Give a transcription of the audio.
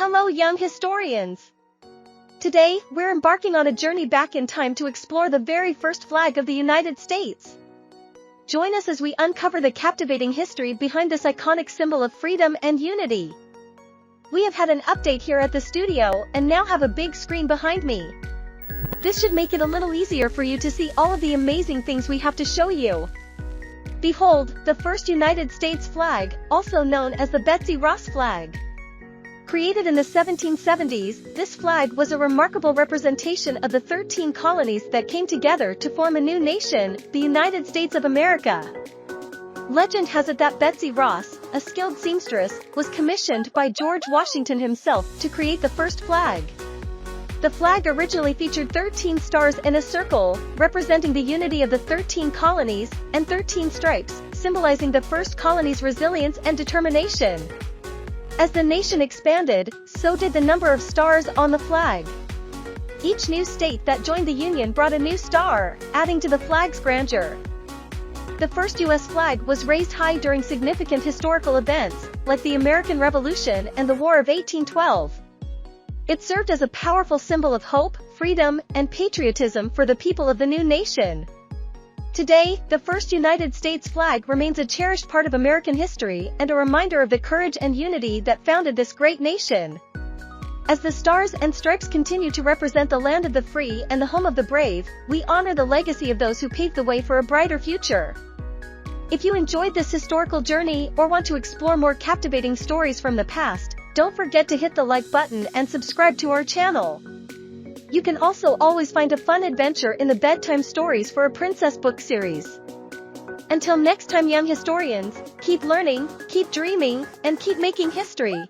Hello young historians! Today, we're embarking on a journey back in time to explore the very first flag of the United States. Join us as we uncover the captivating history behind this iconic symbol of freedom and unity. We have had an update here at the studio and now have a big screen behind me. This should make it a little easier for you to see all of the amazing things we have to show you. Behold, the first United States flag, also known as the Betsy Ross flag. Created in the 1770s, this flag was a remarkable representation of the 13 colonies that came together to form a new nation, the United States of America. Legend has it that Betsy Ross, a skilled seamstress, was commissioned by George Washington himself to create the first flag. The flag originally featured 13 stars in a circle, representing the unity of the 13 colonies, and 13 stripes, symbolizing the first colony's resilience and determination. As the nation expanded, so did the number of stars on the flag. Each new state that joined the Union brought a new star, adding to the flag's grandeur. The first U.S. flag was raised high during significant historical events, like the American Revolution and the War of 1812. It served as a powerful symbol of hope, freedom, and patriotism for the people of the new nation. Today, the first United States flag remains a cherished part of American history and a reminder of the courage and unity that founded this great nation. As the stars and stripes continue to represent the land of the free and the home of the brave, we honor the legacy of those who paved the way for a brighter future. If you enjoyed this historical journey or want to explore more captivating stories from the past, don't forget to hit the like button and subscribe to our channel. You can also always find a fun adventure in the Bedtime Stories for a Princess book series. Until next time young historians, keep learning, keep dreaming, and keep making history.